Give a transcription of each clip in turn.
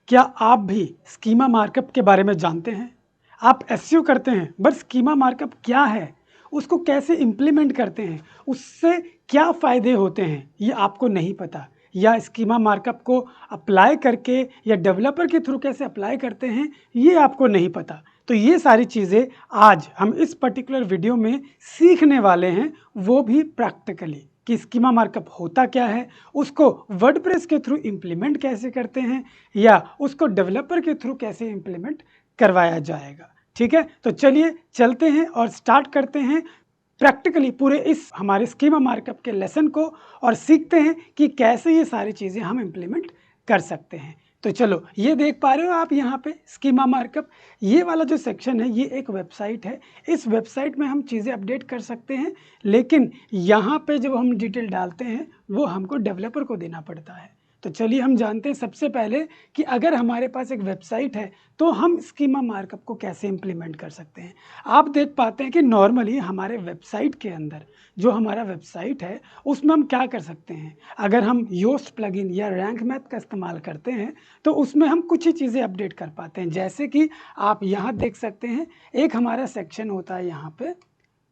क्या आप भी स्कीमा मार्कअप के बारे में जानते हैं? आप एसईओ करते हैं, बट स्कीमा मार्कअप क्या है? उसको कैसे इम्प्लीमेंट करते हैं? उससे क्या फ़ायदे होते हैं? ये आपको नहीं पता, या स्कीमा मार्कअप को अप्लाई करके या डेवलपर के थ्रू कैसे अप्लाई करते हैं, ये आपको नहीं पता। तो ये सारी चीज़ें आज हम इस पर्टिकुलर वीडियो में सीखने वाले हैं, वो भी प्रैक्टिकली, कि स्कीमा मार्कअप होता क्या है, उसको वर्डप्रेस के थ्रू इम्प्लीमेंट कैसे करते हैं, या उसको डेवलपर के थ्रू कैसे इम्प्लीमेंट करवाया जाएगा। ठीक है, तो चलिए चलते हैं और स्टार्ट करते हैं प्रैक्टिकली पूरे इस हमारे स्कीमा मार्कअप के लेसन को, और सीखते हैं कि कैसे ये सारी चीज़ें हम इम्प्लीमेंट कर सकते हैं। तो चलो, ये देख पा रहे हो आप यहाँ पे स्कीमा मार्कअप, ये वाला जो सेक्शन है ये एक वेबसाइट है। इस वेबसाइट में हम चीज़ें अपडेट कर सकते हैं, लेकिन यहाँ पे जब हम डिटेल डालते हैं वो हमको डेवलपर को देना पड़ता है। तो चलिए हम जानते हैं सबसे पहले कि अगर हमारे पास एक वेबसाइट है तो हम स्कीमा मार्कअप को कैसे इम्प्लीमेंट कर सकते हैं। आप देख पाते हैं कि नॉर्मली हमारे वेबसाइट के अंदर जो हमारा वेबसाइट है उसमें हम क्या कर सकते हैं। अगर हम योस्ट प्लगइन या रैंक मैथ का इस्तेमाल करते हैं तो उसमें हम कुछ ही चीज़ें अपडेट कर पाते हैं, जैसे कि आप यहाँ देख सकते हैं एक हमारा सेक्शन होता है यहाँ पे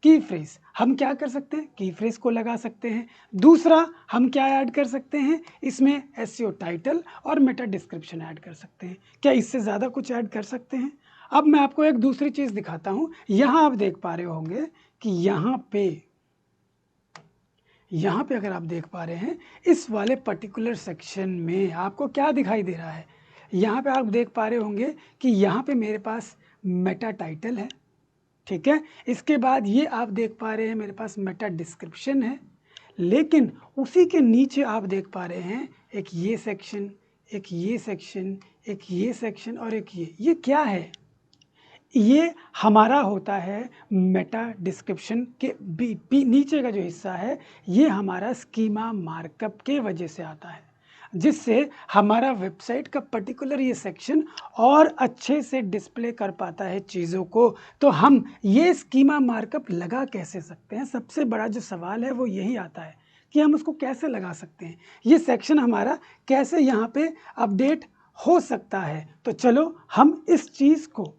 की फ्रेज। हम क्या कर सकते हैं, की फ्रेज को लगा सकते हैं। दूसरा हम क्या ऐड कर सकते हैं, इसमें एसईओ टाइटल और मेटा डिस्क्रिप्शन ऐड कर सकते हैं। क्या इससे ज़्यादा कुछ ऐड कर सकते हैं? अब मैं आपको एक दूसरी चीज़ दिखाता हूँ। यहाँ आप देख पा रहे होंगे कि यहाँ पे अगर आप देख पा रहे हैं इस वाले पर्टिकुलर सेक्शन में आपको क्या दिखाई दे रहा है। यहाँ पे आप देख पा रहे होंगे कि यहाँ पे मेरे पास मेटा टाइटल है, ठीक है। इसके बाद ये आप देख पा रहे हैं मेरे पास मेटा डिस्क्रिप्शन है, लेकिन उसी के नीचे आप देख पा रहे हैं एक ये सेक्शन, एक ये सेक्शन, एक ये सेक्शन और एक ये क्या है? ये हमारा होता है मेटा डिस्क्रिप्शन के नीचे का जो हिस्सा है, ये हमारा स्कीमा मार्कअप के वजह से आता है, जिससे हमारा वेबसाइट का पर्टिकुलर ये सेक्शन और अच्छे से डिस्प्ले कर पाता है चीज़ों को। तो हम ये स्कीमा मार्कअप लगा कैसे सकते हैं? सबसे बड़ा जो सवाल है वो यही आता है कि हम उसको कैसे लगा सकते हैं, ये सेक्शन हमारा कैसे यहाँ पे अपडेट हो सकता है। तो चलो हम इस चीज़ को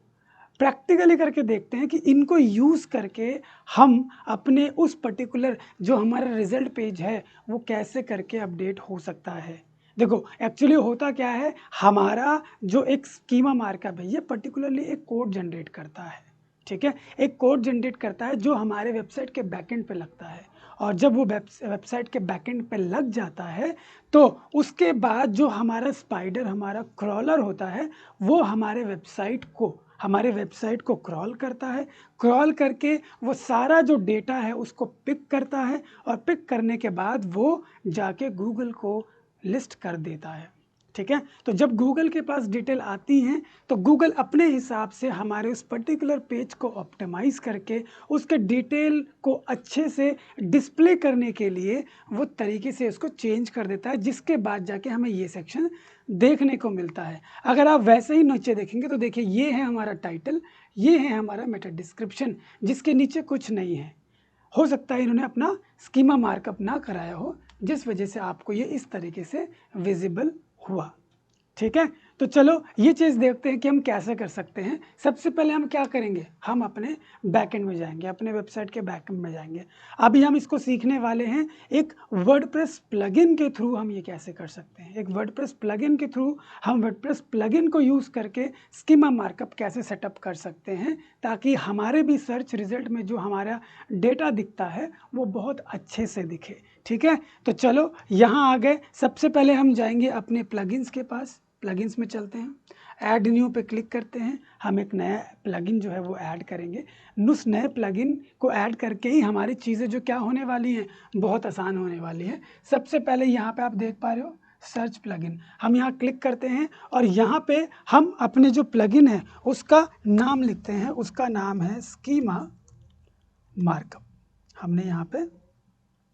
प्रैक्टिकली करके देखते हैं कि इनको यूज़ करके हम अपने उस पर्टिकुलर जो हमारा रिजल्ट पेज है वो कैसे करके अपडेट हो सकता है। देखो एक्चुअली होता क्या है, हमारा जो एक स्कीमा मार्कअप है ये पर्टिकुलरली एक कोड जनरेट करता है, ठीक है। एक कोड जनरेट करता है जो हमारे वेबसाइट के बैकएंड पे लगता है, और जब वो वेबसाइट के बैकएंड पे लग जाता है तो उसके बाद जो हमारा स्पाइडर, हमारा क्रॉलर होता है, वो हमारे वेबसाइट को क्रॉल करता है। क्रॉल करके वो सारा जो डेटा है उसको पिक करता है, और पिक करने के बाद वो जाके गूगल को लिस्ट कर देता है, ठीक है। तो जब गूगल के पास डिटेल आती हैं तो गूगल अपने हिसाब से हमारे उस पर्टिकुलर पेज को ऑप्टिमाइज़ करके उसके डिटेल को अच्छे से डिस्प्ले करने के लिए वो तरीके से उसको चेंज कर देता है, जिसके बाद जाके हमें ये सेक्शन देखने को मिलता है। अगर आप वैसे ही नीचे देखेंगे तो देखिए ये है हमारा टाइटल, ये है हमारा मेटा डिस्क्रिप्शन, जिसके नीचे कुछ नहीं है। हो सकता है इन्होंने अपना स्कीमा मार्कअप ना कराया हो, जिस वजह से आपको ये इस तरीके से विजिबल हुआ, ठीक है। तो चलो ये चीज़ देखते हैं कि हम कैसे कर सकते हैं। सबसे पहले हम क्या करेंगे, हम अपने बैकएंड में जाएंगे, अपने वेबसाइट के बैकएंड में जाएंगे। अभी हम इसको सीखने वाले हैं एक वर्डप्रेस प्लगइन के थ्रू हम ये कैसे कर सकते हैं। एक वर्डप्रेस प्लगइन के थ्रू हम वर्डप्रेस प्लगइन को यूज़ करके स्कीमा मार्कअप कैसे सेटअप कर सकते हैं, ताकि हमारे भी सर्च रिजल्ट में जो हमारा डेटा दिखता है वो बहुत अच्छे से दिखे, ठीक है। तो चलो यहाँ आ गए। सबसे पहले हम जाएंगे अपने प्लगइन्स के पास, प्लगइन्स में चलते हैं, ऐड न्यू पे क्लिक करते हैं। हम एक नया प्लगइन जो है वो ऐड करेंगे। उस नए प्लगइन को ऐड करके ही हमारी चीज़ें जो क्या होने वाली हैं, बहुत आसान होने वाली है। सबसे पहले यहाँ पे आप देख पा रहे हो सर्च प्लगइन, हम यहाँ क्लिक करते हैं और यहाँ पे हम अपने जो प्लगइन है उसका नाम लिखते हैं। उसका नाम है स्कीमा मार्कअप। हमने यहाँ पे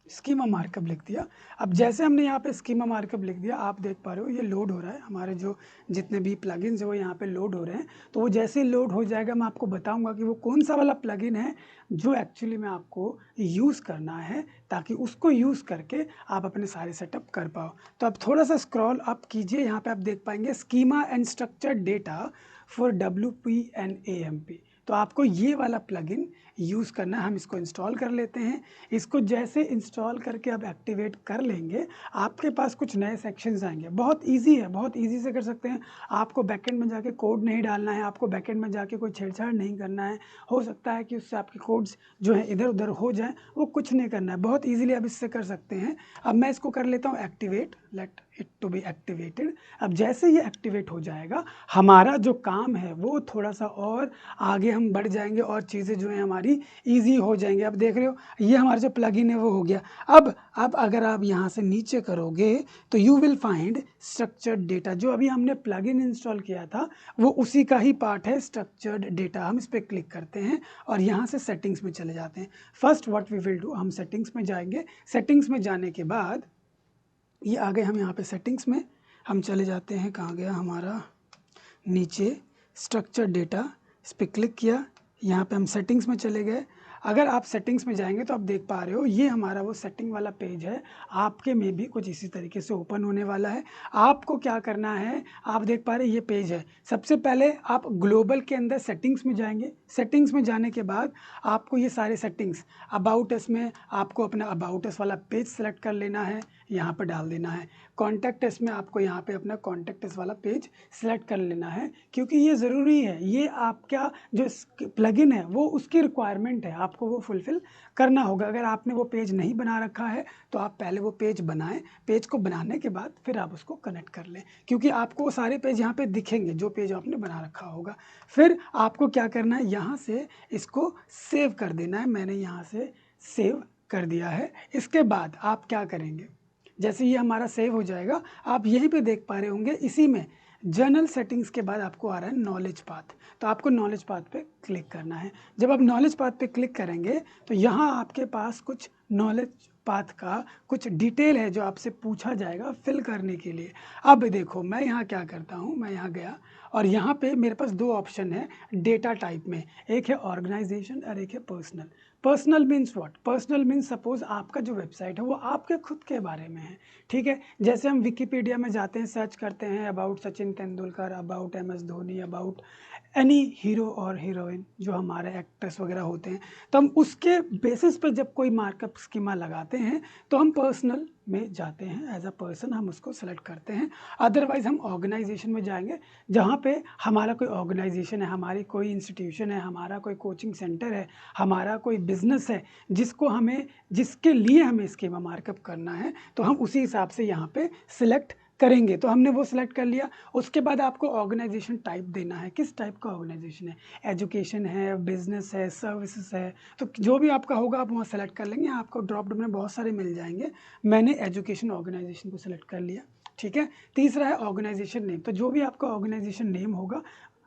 स्कीमा मार्कअप लिख दिया। अब जैसे हमने यहाँ पे स्कीमा मार्कअप लिख दिया, आप देख पा रहे हो ये लोड हो रहा है, हमारे जो जितने भी प्लगइन्स है वो यहाँ पे लोड हो रहे हैं। तो वो जैसे ही लोड हो जाएगा मैं आपको बताऊंगा कि वो कौन सा वाला प्लगइन है जो एक्चुअली में आपको यूज़ करना है, ताकि उसको यूज़ करके आप अपने सारे सेटअप कर पाओ। तो अब थोड़ा सा स्क्रॉल अप कीजिए, यहाँ पे आप देख पाएंगे schema and structured data for WP and AMP। तो आपको ये वाला प्लगइन यूज़ करना है। हम इसको इंस्टॉल कर लेते हैं। इसको जैसे इंस्टॉल करके आप एक्टिवेट कर लेंगे, आपके पास कुछ नए सेक्शंस आएंगे। बहुत इजी है, बहुत इजी से कर सकते हैं। आपको बैकएंड में जाके कोड नहीं डालना है, आपको बैकएंड में जाके कोई छेड़छाड़ नहीं करना है। हो सकता है कि उससे आपके कोड्स जो है इधर उधर हो जाए, वो कुछ नहीं करना है, बहुत ईजिली आप इससे कर सकते हैं। अब मैं इसको कर लेता हूँ activate, let it to be activated. अब जैसे ये एक्टिवेट हो जाएगा, हमारा जो काम है वो थोड़ा सा और आगे हम बढ़ जाएंगे और चीज़ें जो है हमारी ईजी हो जाएंगे। अब देख रहे हो ये हमारा जो प्लगइन है वो हो गया। अब अगर आप यहाँ से नीचे करोगे तो you will find structured data. जो अभी हमने प्लगइन इंस्टॉल किया था वो उसी का ही पार्ट है, स्ट्रक्चर्ड डेटा। हम इस पर क्लिक करते हैं और यहाँ से सेटिंग्स में चले जाते हैं। First what we will do, हम सेटिंग्स में जाएंगे। सेटिंग्स में जाने के बाद ये आ गए हम यहाँ पे सेटिंग्स में, हम चले जाते हैं, कहाँ गया हमारा, नीचे स्ट्रक्चर डेटा, इस पर क्लिक किया, यहाँ पे हम सेटिंग्स में चले गए। अगर आप सेटिंग्स में जाएंगे तो आप देख पा रहे हो ये हमारा वो सेटिंग वाला पेज है। आपके में भी कुछ इसी तरीके से ओपन होने वाला है। आपको क्या करना है, आप देख पा रहे हैं ये पेज है। सबसे पहले आप ग्लोबल के अंदर सेटिंग्स में जाएंगे। सेटिंग्स में जाने के बाद आपको ये सारे सेटिंग्स, अबाउट अस में आपको अपना अबाउट अस वाला पेज सेलेक्ट कर लेना है, यहाँ पर डाल देना है। कॉन्टैक्ट अस में आपको यहाँ पे अपना कॉन्टैक्ट अस वाला पेज सेलेक्ट कर लेना है, क्योंकि ये ज़रूरी है। ये आपका जो प्लगइन है वो उसकी रिक्वायरमेंट है, आपको वो फुलफ़िल करना होगा। अगर आपने वो पेज नहीं बना रखा है तो आप पहले वो पेज बनाएं। पेज को बनाने के बाद फिर आप उसको कनेक्ट कर लें, क्योंकि आपको वो सारे पेज यहाँ पे दिखेंगे जो पेज आपने बना रखा होगा। फिर आपको क्या करना है, यहाँ से इसको सेव कर देना है। मैंने यहाँ से सेव कर दिया है। इसके बाद आप क्या करेंगे, जैसे ये हमारा सेव हो जाएगा, आप यहीं पे देख पा रहे होंगे इसी में जनरल सेटिंग्स के बाद आपको आ रहा है नॉलेज पाथ। तो आपको नॉलेज पाथ पे क्लिक करना है। जब आप नॉलेज पाथ पे क्लिक करेंगे तो यहाँ आपके पास कुछ नॉलेज पाथ का कुछ डिटेल है जो आपसे पूछा जाएगा फिल करने के लिए। अब देखो मैं यहाँ क्या करता हूँ, मैं यहाँ गया और यहाँ पे मेरे पास दो ऑप्शन है डेटा टाइप में, एक है ऑर्गेनाइजेशन और एक है personal. Personal means what, personal means suppose आपका जो वेबसाइट है वो आपके खुद के बारे में है, ठीक है। जैसे हम विकिपीडिया में जाते हैं, सर्च करते हैं about Sachin Tendulkar, about MS Dhoni, about any hero और हीरोइन जो हमारे एक्ट्रेस वगैरह होते हैं, तो हम उसके बेसिस पे जब कोई मार्कअप स्कीमा लगाते हैं तो हम पर्सनल में जाते हैं, एज अ पर्सन हम उसको सेलेक्ट करते हैं। अदरवाइज हम ऑर्गेनाइजेशन में जाएंगे, जहाँ पे हमारा कोई ऑर्गेनाइजेशन है, हमारी कोई इंस्टीट्यूशन है, हमारा कोई कोचिंग सेंटर है, हमारा कोई बिजनेस है जिसको हमें, जिसके लिए हमें स्कीमा मार्कअप करना है, तो हम उसी हिसाब से यहाँ पे सिलेक्ट करेंगे। तो हमने वो सिलेक्ट कर लिया। उसके बाद आपको ऑर्गेनाइजेशन टाइप देना है, किस टाइप का ऑर्गेनाइजेशन है, एजुकेशन है, बिजनेस है, सर्विसेज है, तो जो भी आपका होगा आप वहाँ सेलेक्ट कर लेंगे। आपको ड्रॉप डाउन में बहुत सारे मिल जाएंगे। मैंने एजुकेशन ऑर्गेनाइजेशन को सिलेक्ट कर लिया, ठीक है। तीसरा है ऑर्गेनाइजेशन नेम। तो जो भी आपका ऑर्गेनाइजेशन नेम होगा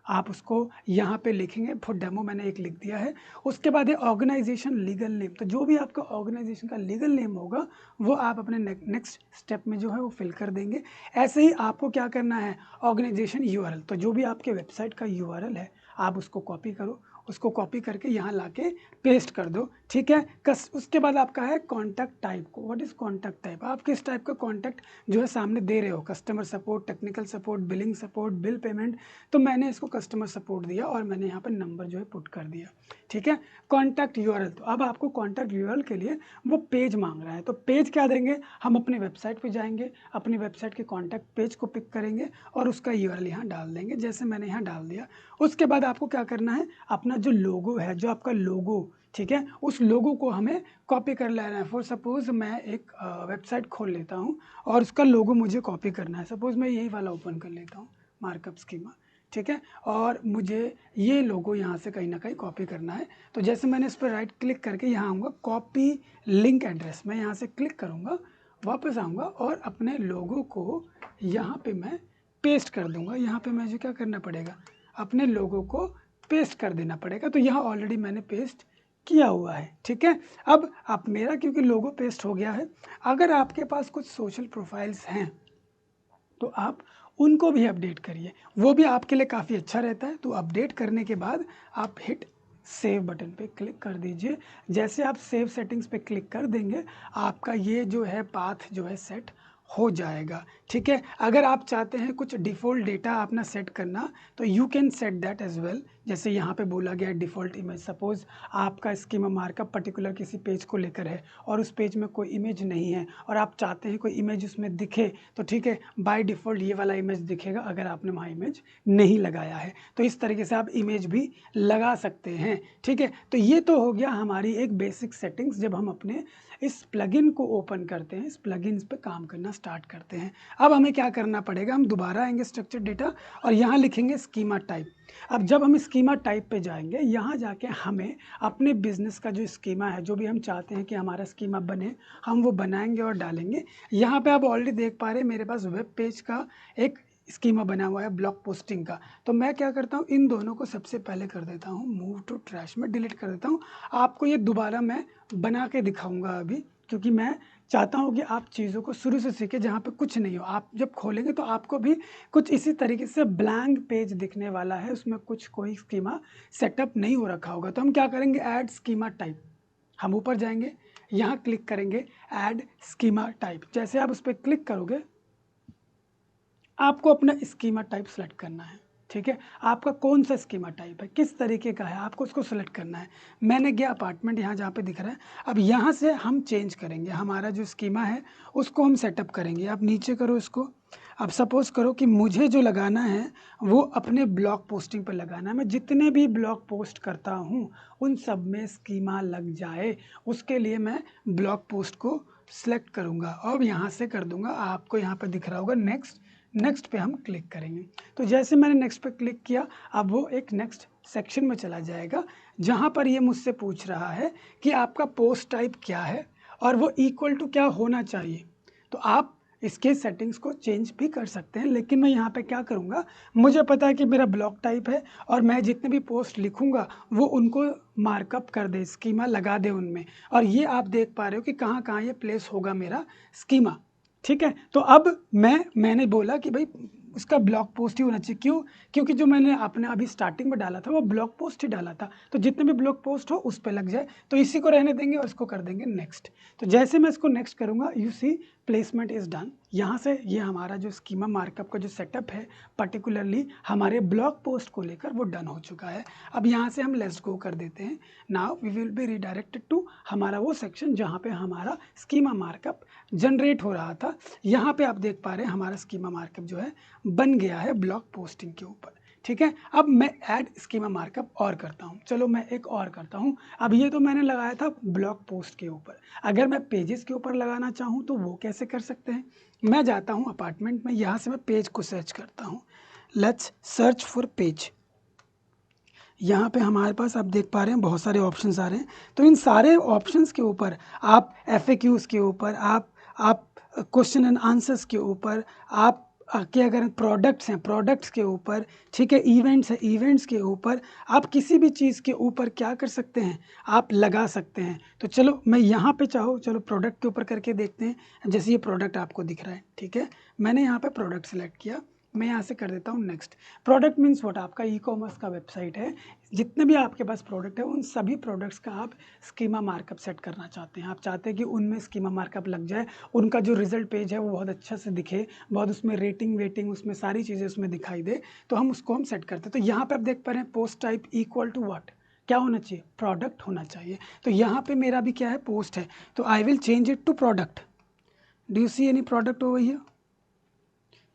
आप उसको यहाँ पे लिखेंगे। फॉर डेमो मैंने एक लिख दिया है। उसके बाद है ऑर्गेनाइजेशन लीगल नेम। तो जो भी आपका ऑर्गेनाइजेशन का लीगल नेम होगा वो आप अपने नेक्स्ट स्टेप में जो है वो फिल कर देंगे। ऐसे ही आपको क्या करना है, ऑर्गेनाइजेशन URL। तो जो भी आपके वेबसाइट का URL है आप उसको कॉपी करो, उसको कॉपी करके यहाँ लाके पेस्ट कर दो, ठीक है। उसके बाद आपका है कॉन्टैक्ट टाइप को। व्हाट इज़ कॉन्टैक्ट टाइप, आप किस टाइप का कॉन्टैक्ट जो है सामने दे रहे हो, customer support, technical support, billing support, bill payment. तो मैंने इसको कस्टमर सपोर्ट दिया और मैंने यहाँ पर नंबर जो है पुट कर दिया, ठीक है। कॉन्टैक्ट URL, तो अब आपको कॉन्टैक्ट URL के लिए वो पेज मांग रहा है। तो पेज क्या देंगे, हम अपनी वेबसाइट पे जाएंगे, अपनी वेबसाइट के कॉन्टैक्ट पेज को पिक करेंगे और उसका URL यहाँ डाल देंगे, जैसे मैंने यहाँ डाल दिया। उसके बाद आपको क्या करना है, अपना जो लोगो है, जो आपका लोगो, ठीक है, उस लोगो को हमें कॉपी कर लेना है। फॉर सपोज मैं एक वेबसाइट खोल लेता हूँ और उसका लोगो मुझे कॉपी करना है। सपोज मैं यही वाला ओपन कर लेता हूँ, मार्कअप स्कीमा, ठीक है, और मुझे ये लोगो यहाँ से कहीं ना कहीं कॉपी करना है। तो जैसे मैंने इस पर राइट क्लिक करके यहाँ आऊँगा, कॉपी लिंक एड्रेस, मैं यहाँ से क्लिक करूँगा, वापस आऊँगा और अपने लोगो को यहाँ पे मैं पेस्ट कर दूँगा। यहाँ पे मुझे क्या करना पड़ेगा, अपने लोगो को पेस्ट कर देना पड़ेगा। तो यहाँ ऑलरेडी मैंने पेस्ट किया हुआ है। ठीक है, अब आप मेरा क्योंकि लोगो पेस्ट हो गया है, अगर आपके पास कुछ सोशल प्रोफाइल्स हैं तो आप उनको भी अपडेट करिए, वो भी आपके लिए काफ़ी अच्छा रहता है। तो अपडेट करने के बाद आप हिट सेव बटन पे क्लिक कर दीजिए। जैसे आप सेव सेटिंग्स पे क्लिक कर देंगे, आपका ये जो है पाथ जो है सेट हो जाएगा। ठीक है, अगर आप चाहते हैं कुछ डिफ़ॉल्ट डेटा अपना सेट करना, तो you can set that as well. जैसे यहाँ पे बोला गया है डिफ़ॉल्ट इमेज, सपोज़ आपका स्कीमा मार्कअप पर्टिकुलर किसी पेज को लेकर है और उस पेज में कोई इमेज नहीं है और आप चाहते हैं कोई इमेज उसमें दिखे, तो ठीक है, बाय डिफ़ॉल्ट ये वाला इमेज दिखेगा अगर आपने वहाँ इमेज नहीं लगाया है। तो इस तरीके से आप इमेज भी लगा सकते हैं। ठीक है, तो ये तो हो गया हमारी एक बेसिक सेटिंग्स। जब हम अपने इस प्लगइन को ओपन करते हैं, इस प्लगइन्स पे काम करना स्टार्ट करते हैं। अब हमें क्या करना पड़ेगा, हम दोबारा आएंगे स्ट्रक्चर डेटा और यहाँ लिखेंगे स्कीमा टाइप। अब जब हम स्कीमा टाइप पे जाएंगे, यहाँ जाके हमें अपने बिजनेस का जो स्कीमा है, जो भी हम चाहते हैं कि हमारा स्कीमा बने, हम वो बनाएंगे और डालेंगे। यहाँ पे आप ऑलरेडी देख पा रहे हैं मेरे पास वेब पेज का एक स्कीमा बना हुआ है ब्लॉग पोस्टिंग का। तो मैं क्या करता हूँ, इन दोनों को सबसे पहले कर देता हूँ मूव टू ट्रैश में, डिलीट कर देता हूँ। आपको ये दोबारा मैं बना के दिखाऊंगा अभी, क्योंकि मैं चाहता हूँ कि आप चीज़ों को शुरू से सीखें जहाँ पे कुछ नहीं हो। आप जब खोलेंगे तो आपको भी कुछ इसी तरीके से ब्लैंक पेज दिखने वाला है, उसमें कुछ कोई स्कीमा सेटअप नहीं हो रखा होगा। तो हम क्या करेंगे, ऐड स्कीमा टाइप, हम ऊपर जाएंगे, यहाँ क्लिक करेंगे ऐड स्कीमा टाइप। जैसे आप उस पर क्लिक करोगे, आपको अपना स्कीमा टाइप सेलेक्ट करना है। ठीक है, आपका कौन सा स्कीमा टाइप है, किस तरीके का है, आपको उसको सेलेक्ट करना है। मैंने गया अपार्टमेंट, यहाँ जहाँ पे दिख रहा है। अब यहाँ से हम चेंज करेंगे, हमारा जो स्कीमा है उसको हम सेटअप करेंगे। आप नीचे करो इसको। अब सपोज़ करो कि मुझे जो लगाना है वो अपने ब्लॉग पोस्टिंग पर लगाना है। मैं जितने भी ब्लॉग पोस्ट करता हूँ उन सब में स्कीमा लग जाए, उसके लिए मैं ब्लॉग पोस्ट को सिलेक्ट करूँगा और यहाँ से कर दूँगा, आपको यहाँ पर दिख रहा होगा नेक्स्ट। नेक्स्ट पे हम क्लिक करेंगे। तो जैसे मैंने नेक्स्ट पे क्लिक किया, अब वो एक नेक्स्ट सेक्शन में चला जाएगा जहाँ पर ये मुझसे पूछ रहा है कि आपका पोस्ट टाइप क्या है और वो इक्वल टू क्या होना चाहिए। तो आप इसके सेटिंग्स को चेंज भी कर सकते हैं, लेकिन मैं यहाँ पे क्या करूँगा, मुझे पता है कि मेरा ब्लॉक टाइप है और मैं जितने भी पोस्ट लिखूँगा वो उनको मार्कअप कर दे, स्कीमा लगा दे उनमें। और ये आप देख पा रहे हो कि कहाँ कहाँ ये प्लेस होगा मेरा स्कीमा। ठीक है, तो अब मैंने बोला कि भाई उसका ब्लॉग पोस्ट ही होना चाहिए। क्यों? क्योंकि जो मैंने अपने अभी स्टार्टिंग में डाला था वो ब्लॉग पोस्ट ही डाला था, तो जितने भी ब्लॉग पोस्ट हो उस पे लग जाए। तो इसी को रहने देंगे और इसको कर देंगे नेक्स्ट। तो जैसे मैं इसको नेक्स्ट करूँगा, you see placement is done. यहाँ से ये हमारा जो स्कीमा मार्कअप का जो सेटअप है पर्टिकुलरली हमारे ब्लॉग पोस्ट को लेकर, वो डन हो चुका है। अब यहाँ से हम लेट्स गो कर देते हैं। Now we will be redirected to हमारा वो सेक्शन जहाँ पे हमारा स्कीमा मार्कअप जनरेट हो रहा था। यहाँ पे आप देख पा रहे हैं हमारा स्कीमा मार्कअप जो है बन गया है ब्लॉग पोस्टिंग के ऊपर। ठीक है, अब मैं ऐड स्कीमा मार्कअप और करता हूँ। चलो मैं एक और करता हूँ। अब ये तो मैंने लगाया था ब्लॉग पोस्ट के ऊपर, अगर मैं पेजेस के ऊपर लगाना चाहूँ तो वो कैसे कर सकते हैं। मैं जाता हूँ अपार्टमेंट में, यहाँ से मैं पेज को सर्च करता हूँ। Let's search for page. यहाँ पे हमारे पास आप देख पा रहे हैं बहुत सारे ऑप्शंस आ रहे हैं। तो इन सारे ऑप्शंस के ऊपर आप FAQs के ऊपर, आप क्वेश्चन एंड आंसर्स के ऊपर, आप के अगर प्रोडक्ट्स हैं प्रोडक्ट्स के ऊपर, ठीक है, इवेंट्स हैं इवेंट्स के ऊपर, आप किसी भी चीज़ के ऊपर क्या कर सकते हैं, आप लगा सकते हैं। तो चलो मैं यहाँ पे चाहो, चलो प्रोडक्ट के ऊपर करके देखते हैं। जैसे ये प्रोडक्ट आपको दिख रहा है, ठीक है, मैंने यहाँ पे प्रोडक्ट सेलेक्ट किया, मैं यहाँ से कर देता हूँ नेक्स्ट। प्रोडक्ट मीन्स व्हाट, आपका ई-कॉमर्स का वेबसाइट है, जितने भी आपके पास प्रोडक्ट है उन सभी प्रोडक्ट्स का आप स्कीमा मार्कअप सेट करना चाहते हैं। आप चाहते हैं कि उनमें स्कीमा मार्कअप लग जाए, उनका जो रिजल्ट पेज है वो बहुत अच्छा से दिखे, बहुत उसमें रेटिंग वेटिंग उसमें सारी चीज़ें उसमें दिखाई दे, तो हम उसको हम सेट करते हैं। तो यहाँ पे आप देख पा रहे हैं post type equal to what, क्या होना चाहिए, प्रोडक्ट होना चाहिए। तो यहाँ पे मेरा भी क्या है, पोस्ट है, तो I will change it to product. Do you see any product over here?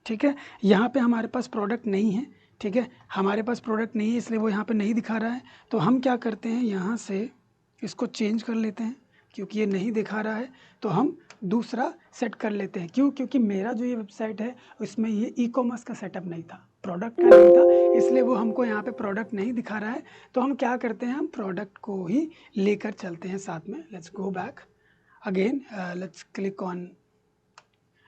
ठीक है, यहाँ पे हमारे पास प्रोडक्ट नहीं है। ठीक है, हमारे पास प्रोडक्ट नहीं है इसलिए वो यहाँ पे नहीं दिखा रहा है। तो हम क्या करते हैं, यहाँ से इसको चेंज कर लेते हैं, क्योंकि ये नहीं दिखा रहा है तो हम दूसरा सेट कर लेते हैं। क्यों? क्योंकि मेरा जो ये वेबसाइट है उसमें ये ई-कॉमर्स का सेटअप नहीं था, प्रोडक्ट का नहीं था, इसलिए वो हमको यहाँ पे प्रोडक्ट नहीं दिखा रहा है। तो हम क्या करते हैं, हम प्रोडक्ट को ही लेकर चलते हैं साथ में। Let's go back again, let's click on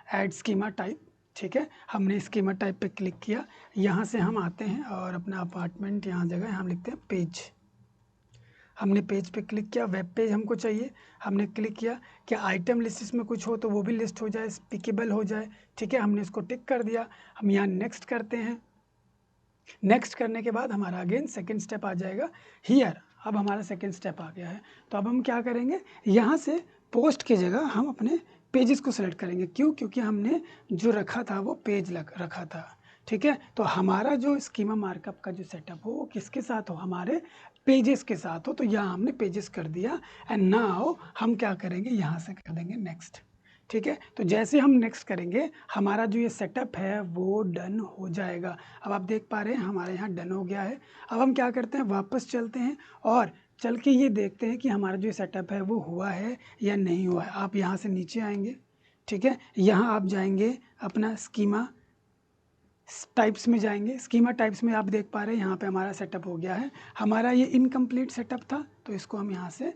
add schema type. ठीक है, हमने स्कीमा टाइप पे क्लिक किया, यहाँ से हम आते हैं और अपना अपार्टमेंट यहाँ जगह हम लिखते हैं पेज। हमने पेज पे क्लिक किया, वेब पेज हमको चाहिए, हमने क्लिक किया, क्या आइटम लिस्ट में कुछ हो तो वो भी लिस्ट हो जाए, स्पीकेबल हो जाए, ठीक है, हमने इसको टिक कर दिया। हम यहाँ नेक्स्ट करते हैं। नेक्स्ट करने के बाद हमारा अगेन सेकंड स्टेप आ जाएगा हियर। अब हमारा सेकंड स्टेप आ गया है, तो अब हम क्या करेंगे, यहाँ से पोस्ट की जगह हम अपने पेजेस को सेलेक्ट करेंगे। क्यों? क्योंकि हमने जो रखा था वो पेज रखा था, ठीक है। तो हमारा जो स्कीमा मार्कअप का जो सेटअप हो वो किसके साथ हो, हमारे पेजेस के साथ हो। तो यहाँ हमने पेजेस कर दिया एंड नाउ हम क्या करेंगे, यहाँ से कर देंगे नेक्स्ट, ठीक है। तो जैसे हम नेक्स्ट करेंगे हमारा जो ये सेटअप है वो डन हो जाएगा। अब आप देख पा रहे हैं हमारे यहाँ डन हो गया है। अब हम क्या करते हैं, वापस चलते हैं और चल के ये देखते हैं कि हमारा जो सेटअप है वो हुआ है या नहीं हुआ है। आप यहाँ से नीचे आएंगे, ठीक है, यहाँ आप जाएंगे अपना स्कीमा टाइप्स में जाएंगे। स्कीमा टाइप्स में आप देख पा रहे हैं यहाँ पे हमारा सेटअप हो गया है। हमारा ये इनकम्प्लीट सेटअप था, तो इसको हम यहाँ से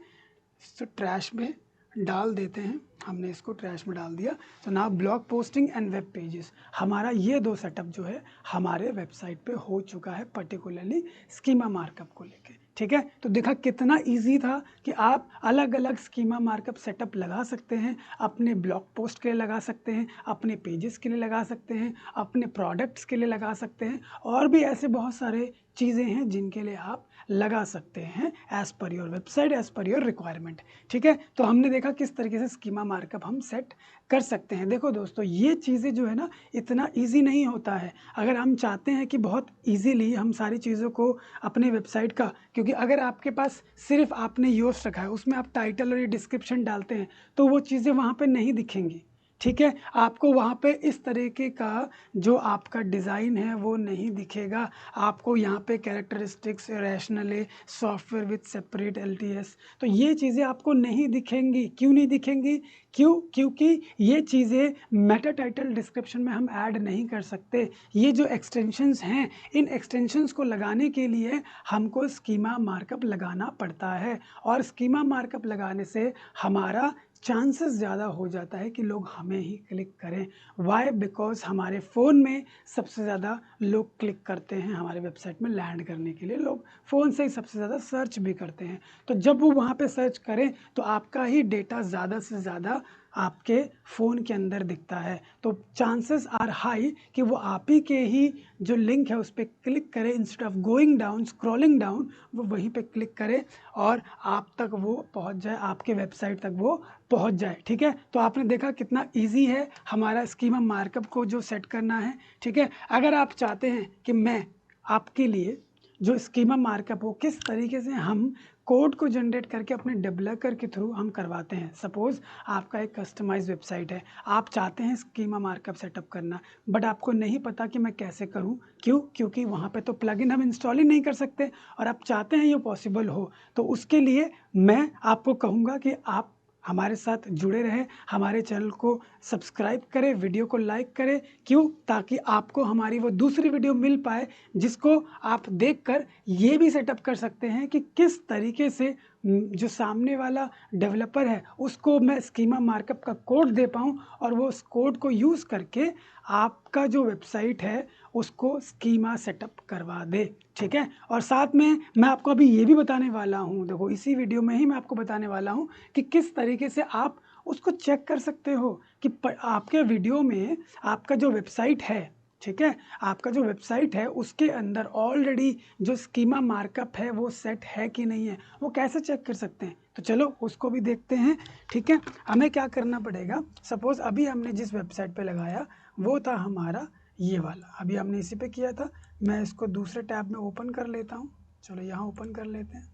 ट्रैश में डाल देते हैं। हमने इसको ट्रैश में डाल दिया। तो now blog posting and web pages, हमारा ये दो सेटअप जो है हमारे वेबसाइट पे हो चुका है, पर्टिकुलरली स्कीमा मार्कअप को लेके, ठीक है। तो देखा कितना इजी था कि आप अलग अलग स्कीमा मार्कअप सेटअप लगा सकते हैं, अपने ब्लॉग पोस्ट के लिए लगा सकते हैं, अपने पेजेस के लिए लगा सकते हैं, अपने प्रोडक्ट्स के लिए लगा सकते हैं, और भी ऐसे बहुत सारे चीज़ें हैं जिनके लिए आप लगा सकते हैं as per your website, as per your requirement, ठीक है। तो हमने देखा किस तरीके से स्कीमा मार्कअप हम सेट कर सकते हैं। देखो दोस्तों, ये चीज़ें जो है ना इतना इजी नहीं होता है। अगर हम चाहते हैं कि बहुत इजीली हम सारी चीज़ों को अपने वेबसाइट का, क्योंकि अगर आपके पास सिर्फ आपने योस्ट रखा है, उसमें आप टाइटल और ये डिस्क्रिप्शन डालते हैं तो वो चीज़ें वहाँ पे नहीं दिखेंगी, ठीक है। आपको वहाँ पे इस तरीके का जो आपका डिज़ाइन है वो नहीं दिखेगा। आपको यहाँ पे characteristics, rational software with separate LTS, तो ये चीज़ें आपको नहीं दिखेंगी। क्यों नहीं दिखेंगी? क्योंकि ये चीज़ें मेटा टाइटल डिस्क्रिप्शन में हम ऐड नहीं कर सकते। ये जो एक्सटेंशंस हैं, इन एक्सटेंशंस को लगाने के लिए हमको स्कीमा मार्कअप लगाना पड़ता है, और स्कीमा मार्कअप लगाने से हमारा चांसेस ज़्यादा हो जाता है कि लोग हमें ही क्लिक करें। वाई? बिकॉज हमारे फ़ोन में सबसे ज़्यादा लोग क्लिक करते हैं, हमारे वेबसाइट में लैंड करने के लिए लोग फ़ोन से ही सबसे ज़्यादा सर्च भी करते हैं। तो जब वो वहाँ पे सर्च करें तो आपका ही डेटा ज़्यादा से ज़्यादा आपके फ़ोन के अंदर दिखता है। तो चांसेस आर हाई कि वो आप ही के ही जो लिंक है उस पर क्लिक करें, instead of going down, scrolling down, वो वहीं पे क्लिक करें और आप तक वो पहुंच जाए, आपके वेबसाइट तक वो पहुंच जाए, ठीक है। तो आपने देखा कितना इजी है हमारा स्कीमा मार्कअप को जो सेट करना है, ठीक है। अगर आप चाहते हैं कि मैं आपके लिए जो स्कीमा मार्कअप हो किस तरीके से हम कोड को जनरेट करके अपने डेवलपर के थ्रू हम करवाते हैं। सपोज़ आपका एक कस्टमाइज वेबसाइट है, आप चाहते हैं स्कीमा मार्कअप सेटअप करना, बट आपको नहीं पता कि मैं कैसे करूं। क्यों? क्योंकि वहां पे तो प्लगइन हम इंस्टॉल ही नहीं कर सकते, और आप चाहते हैं ये पॉसिबल हो। तो उसके लिए मैं आपको कहूँगा कि आप हमारे साथ जुड़े रहें, हमारे चैनल को सब्सक्राइब करें, वीडियो को लाइक करें। क्यों? ताकि आपको हमारी वो दूसरी वीडियो मिल पाए जिसको आप देखकर ये भी सेटअप कर सकते हैं कि किस तरीके से जो सामने वाला डेवलपर है उसको मैं स्कीमा मार्कअप का कोड दे पाऊँ, और वो उस कोड को यूज़ करके आपका जो वेबसाइट है उसको स्कीमा सेटअप करवा दे, ठीक है। और साथ में मैं आपको अभी ये भी बताने वाला हूँ, देखो इसी वीडियो में ही मैं आपको बताने वाला हूँ कि किस तरीके से आप उसको चेक कर सकते हो कि आपके वीडियो में आपका जो वेबसाइट है, ठीक है, आपका जो वेबसाइट है उसके अंदर ऑलरेडी जो स्कीमा मार्कअप है वो सेट है कि नहीं है, वो कैसे चेक कर सकते हैं। तो चलो उसको भी देखते हैं, ठीक है। हमें क्या करना पड़ेगा, सपोज़ अभी हमने जिस वेबसाइट पे लगाया वो था हमारा ये वाला, अभी हमने इसी पे किया था। मैं इसको दूसरे टैब में ओपन कर लेता हूँ। चलो यहाँ ओपन कर लेते हैं।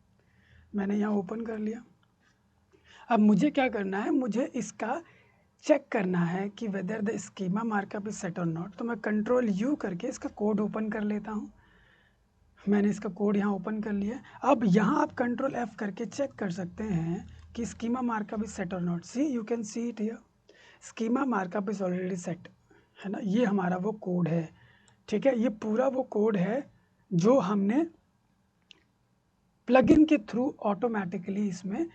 मैंने यहाँ ओपन कर लिया। अब मुझे क्या करना है, मुझे इसका चेक करना है कि whether the schema markup is set और नॉट। तो मैं कंट्रोल U करके इसका कोड ओपन कर लेता हूँ। मैंने इसका कोड यहाँ ओपन कर लिया। अब यहाँ आप कंट्रोल F करके चेक कर सकते हैं कि स्कीमा मार्कअप इज सेट और not. See you can see it here, schema markup is already set, है ना। ये हमारा वो कोड है, ठीक है। ये पूरा वो कोड है जो हमने प्लगइन के थ्रू ऑटोमेटिकली इसमें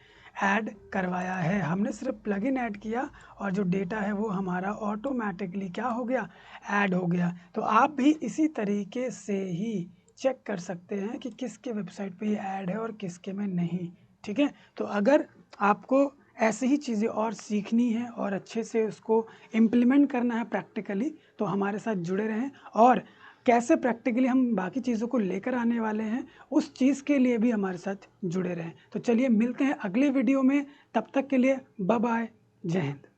ऐड करवाया है। हमने सिर्फ प्लगइन ऐड किया और जो डेटा है वो हमारा ऑटोमेटिकली क्या हो गया, ऐड हो गया। तो आप भी इसी तरीके से ही चेक कर सकते हैं कि किसके वेबसाइट पे ये ऐड है और किसके में नहीं। ठीक है, तो अगर आपको ऐसे ही चीज़ें और सीखनी है और अच्छे से उसको इम्प्लीमेंट करना है प्रैक्टिकली, तो हमारे साथ जुड़े रहें। और कैसे प्रैक्टिकली हम बाकी चीज़ों को लेकर आने वाले हैं, उस चीज़ के लिए भी हमारे साथ जुड़े रहें। तो चलिए मिलते हैं अगले वीडियो में, तब तक के लिए बाय बाय, जय हिंद।